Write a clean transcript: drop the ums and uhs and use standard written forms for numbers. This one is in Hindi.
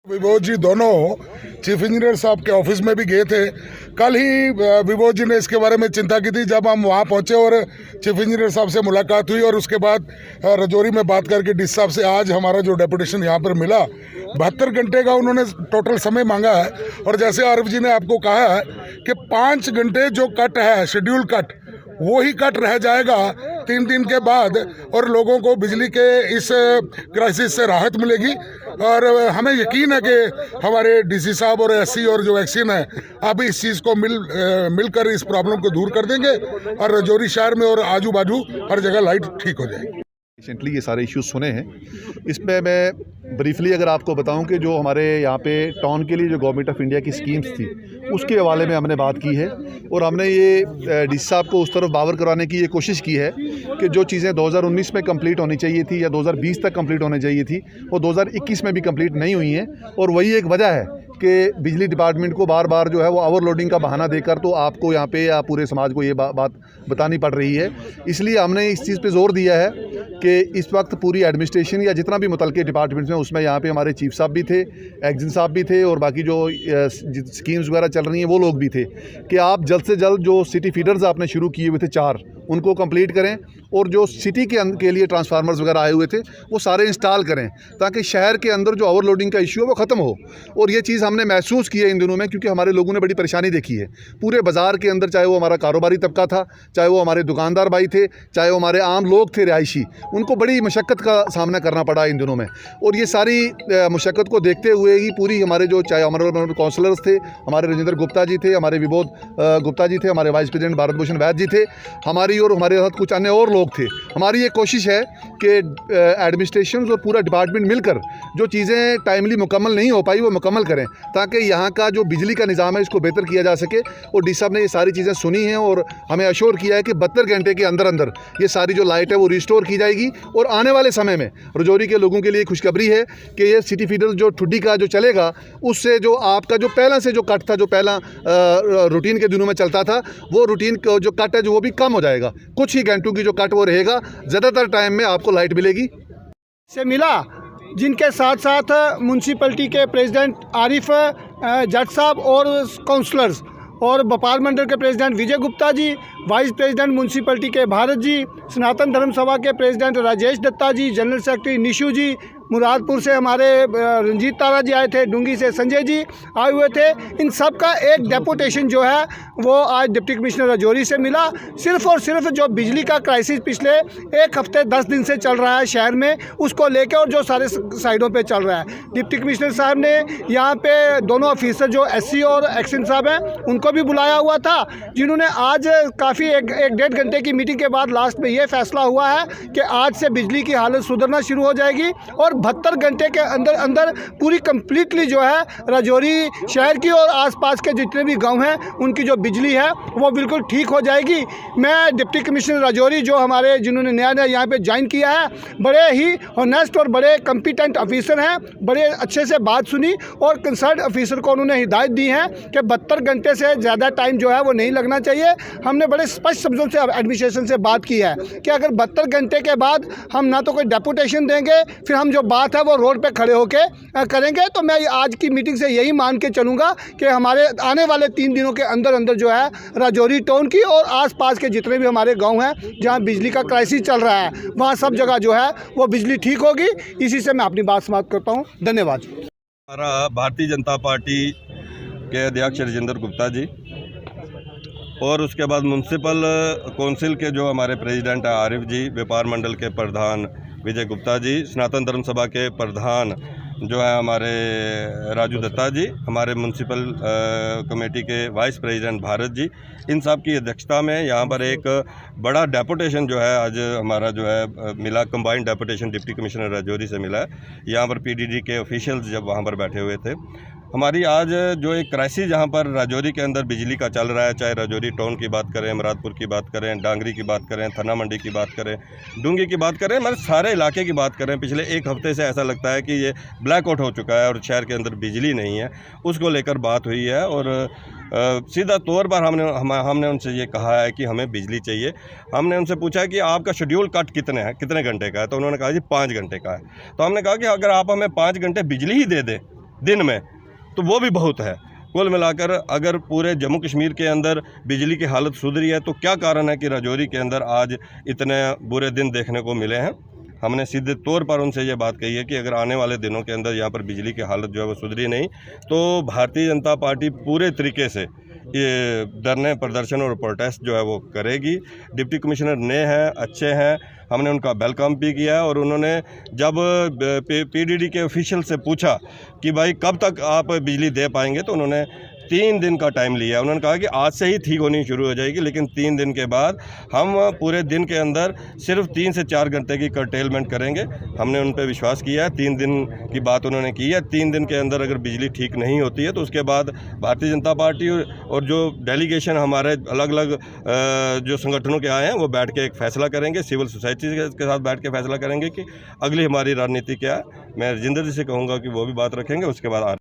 विभोद जी दोनों चीफ इंजीनियर साहब के ऑफिस में भी गए थे। कल ही विभोद जी ने इसके बारे में चिंता की थी। जब हम वहां पहुंचे और चीफ इंजीनियर साहब से मुलाकात हुई और उसके बाद रजौरी में बात करके डी साहब से आज हमारा जो डेपुटेशन यहां पर मिला, 72 घंटे का उन्होंने टोटल समय मांगा है। और जैसे आरिफ जी ने आपको कहा है कि 5 घंटे जो कट है, शेड्यूल कट, वो ही कट रह जाएगा 3 दिन के बाद और लोगों को बिजली के इस क्राइसिस से राहत मिलेगी। और हमें यकीन है कि हमारे डीसी साहब और एससी और जो वैक्सीन है अब इस चीज़ को मिलकर इस प्रॉब्लम को दूर कर देंगे और रजौरी शहर में और आजू बाजू हर जगह लाइट ठीक हो जाएगी। रिसेंटली ये सारे इश्यूज सुने हैं। इसमें मैं ब्रीफली अगर आपको बताऊं कि जो हमारे यहाँ पे टाउन के लिए जो गवर्नमेंट ऑफ इंडिया की स्कीम्स थी उसके हवाले में हमने बात की है और हमने ये डी साहब को उस तरफ बावर करवाने की ये कोशिश की है कि जो चीज़ें 2019 में कंप्लीट होनी चाहिए थी या 2020 तक कंप्लीट होनी चाहिए थी वो 2021 में भी कंप्लीट नहीं हुई हैं। और वही एक वजह है कि बिजली डिपार्टमेंट को बार बार जो है वो ओवरलोडिंग का बहाना देकर तो आपको यहाँ पे या पूरे समाज को ये बात बतानी पड़ रही है। इसलिए हमने इस चीज़ पे जोर दिया है कि इस वक्त पूरी एडमिनिस्ट्रेशन या जितना भी मुतल्लिक़ डिपार्टमेंट्स हैं उसमें यहाँ पे हमारे चीफ साहब भी थे, एक्जिन साहब भी थे और बाकी जो स्कीम्स वगैरह चल रही हैं वो लोग भी थे कि आप जल्द से जल्द जो सिटी फीडर्स आपने शुरू किए हुए थे 4 उनको कंप्लीट करें और जो सिटी के लिए ट्रांसफार्मर्स वगैरह आए हुए थे वो सारे इंस्टॉल करें ताकि शहर के अंदर जो ओवरलोडिंग का इशू है वो ख़त्म हो। और ये चीज़ हमने महसूस की है इन दिनों में, क्योंकि हमारे लोगों ने बड़ी परेशानी देखी है पूरे बाज़ार के अंदर, चाहे वो हमारा कारोबारी तबका था, चाहे वो हमारे दुकानदार भाई थे, चाहे वो हमारे आम लोग थे रिहायशी, उनको बड़ी मशक्क़त का सामना करना पड़ा इन दिनों में। और ये सारी मशक्क़त को देखते हुए ही पूरी हमारे जो चाहे हमारे काउंसलर्स थे, हमारे राजेंद्र गुप्ता जी थे, हमारे विबोध गुप्ता जी थे, हमारे वाइस प्रेसिडेंट भारत भूषण वैद्य जी थे, हमारी और हमारे साथ कुछ अन्य और लोग थे। हमारी ये कोशिश है कि एडमिनिस्ट्रेशन और पूरा डिपार्टमेंट मिलकर जो चीज़ें टाइमली मुकम्मल नहीं हो पाई वो मुकम्मल करें ताकि यहाँ का जो बिजली का निज़ाम है इसको बेहतर किया जा सके। और डी साहब ने ये सारी चीज़ें सुनी हैं और हमें अश्योर किया है कि 72 घंटे के अंदर अंदर ये सारी जो लाइट है वो रिस्टोर की जाएगी। और आने वाले समय में रजौरी के लोगों के लिए खुशखबरी है कि ये सिटी फीडर जो ठुड्डी का जो चलेगा उससे जो आपका जो पहला से जो कट था, जो पहला रूटीन के दिनों में चलता था, वो रूटीन जो कट है जो वो भी कम हो जाएगा। कुछ ही घंटों की जो कट वो रहेगा, ज़्यादातर टाइम में आपको लाइट मिलेगी। से मिला जिनके साथ साथ म्यूनसिपलिटी के प्रेसिडेंट आरिफ जट साहब और काउंसलर्स और व्यापार मंडल के प्रेसिडेंट विजय Gupta ji, vice president municipality के भारत जी, सनातन धर्म सभा के प्रेसिडेंट राजेश दत्ता जी, जनरल सेक्रेटरी निशु जी, मुरादपुर से हमारे रंजीत तारा जी आए थे, डूंगी से संजय जी आए हुए थे। इन सब का एक डेपुटेशन जो है वो आज डिप्टी कमिश्नर रजौरी से मिला। सिर्फ़ और सिर्फ जो बिजली का क्राइसिस पिछले 1 हफ्ते 10 दिन से चल रहा है शहर में, उसको लेकर और जो सारे साइडों पे चल रहा है। डिप्टी कमिश्नर साहब ने यहाँ पे दोनों ऑफिसर जो एससी और एक्शन साहब हैं उनको भी बुलाया हुआ था, जिन्होंने आज काफ़ी एक 1.5 घंटे की मीटिंग के बाद लास्ट में ये फैसला हुआ है कि आज से बिजली की हालत सुधरना शुरू हो जाएगी और 72 घंटे के अंदर अंदर पूरी कंप्लीटली जो है रजौरी शहर की और आसपास के जितने भी गांव हैं उनकी जो बिजली है वो बिल्कुल ठीक हो जाएगी। मैं डिप्टी कमिश्नर रजौरी जो हमारे जिन्होंने नया यहाँ पे ज्वाइन किया है, बड़े ही ऑनेस्ट और बड़े कम्पिटेंट ऑफिसर हैं, बड़े अच्छे से बात सुनी और कंसर्न ऑफिसर को उन्होंने हिदायत दी है कि 72 घंटे से ज़्यादा टाइम जो है वो नहीं लगना चाहिए। हमने बड़े स्पष्ट शब्दों से एडमिनिस्ट्रेशन से बात की है कि अगर 72 घंटे के बाद हम ना तो कोई डेपुटेशन देंगे, फिर हम जो बात है वो रोड पे खड़े होके करेंगे। तो मैं आज की मीटिंग से यही मान के चलूँगा कि हमारे आने वाले 3 दिनों के अंदर अंदर जो है रजौरी टाउन की और आसपास के जितने भी हमारे गांव हैं जहां बिजली का क्राइसिस चल रहा है वहां सब जगह जो है वो बिजली ठीक होगी। इसी से मैं अपनी बात समाप्त करता हूं। धन्यवाद। हमारा भारतीय जनता पार्टी के अध्यक्ष राजेंद्र गुप्ता जी और उसके बाद म्यूनसिपल काउंसिल के जो हमारे प्रेसिडेंट हैं आरिफ जी, व्यापार मंडल के प्रधान विजय गुप्ता जी, सनातन धर्म सभा के प्रधान जो है हमारे राजू दत्ता जी, हमारे म्यूनसिपल कमेटी के वाइस प्रेसिडेंट भारत जी, इन सब की अध्यक्षता में यहाँ पर एक बड़ा डेपुटेशन जो है आज हमारा जो है मिला, combined deputation deputy commissioner Rajouri से मिला है। यहाँ पर पीडीडी के ऑफिशियल्स जब वहाँ पर बैठे हुए थे, हमारी आज जो एक क्राइसिस जहाँ पर राजौरी के अंदर बिजली का चल रहा है, चाहे राजौरी टाउन की बात करें, मुरादपुर की बात करें, डांगरी की बात करें, थना मंडी की बात करें, डूंगी की बात करें, मतलब सारे इलाके की बात करें, पिछले एक हफ्ते से ऐसा लगता है कि ये ब्लैकआउट हो चुका है और शहर के अंदर बिजली नहीं है। उसको लेकर बात हुई है और सीधा तौर पर हमने उनसे ये कहा है कि हमें बिजली चाहिए। हमने उनसे पूछा है कि आपका शेड्यूल कट कितने घंटे का है, तो उन्होंने कहा जी 5 घंटे का है। तो हमने कहा कि अगर आप हमें 5 घंटे बिजली ही दे दें दिन में तो वो भी बहुत है। कुल मिलाकर अगर पूरे जम्मू कश्मीर के अंदर बिजली की हालत सुधरी है तो क्या कारण है कि राजौरी के अंदर आज इतने बुरे दिन देखने को मिले हैं। हमने सीधे तौर पर उनसे ये बात कही है कि अगर आने वाले दिनों के अंदर यहाँ पर बिजली की हालत जो है वो सुधरी नहीं तो भारतीय जनता पार्टी पूरे तरीके से ये धरने प्रदर्शन और प्रोटेस्ट जो है वो करेगी। डिप्टी कमिश्नर नए हैं, अच्छे हैं, हमने उनका वेलकम भी किया और उन्होंने जब पीडीडी के ऑफिशियल से पूछा कि भाई कब तक आप बिजली दे पाएंगे तो उन्होंने 3 दिन का टाइम लिया। उन्होंने कहा कि आज से ही ठीक होनी शुरू हो जाएगी, लेकिन 3 दिन के बाद हम पूरे दिन के अंदर सिर्फ 3 से 4 घंटे की कर्टेलमेंट करेंगे। हमने उन पर विश्वास किया है, 3 दिन की बात उन्होंने की है। 3 दिन के अंदर अगर बिजली ठीक नहीं होती है तो उसके बाद भारतीय जनता पार्टी और जो डेलीगेशन हमारे अलग अलग जो संगठनों के आए हैं वो बैठ के एक फ़ैसला करेंगे, सिविल सोसाइटी के साथ बैठ के फ़ैसला करेंगे कि अगली हमारी रणनीति क्या है। मैं राजेंद्र जी से कहूँगा कि वो भी बात रखेंगे, उसके बाद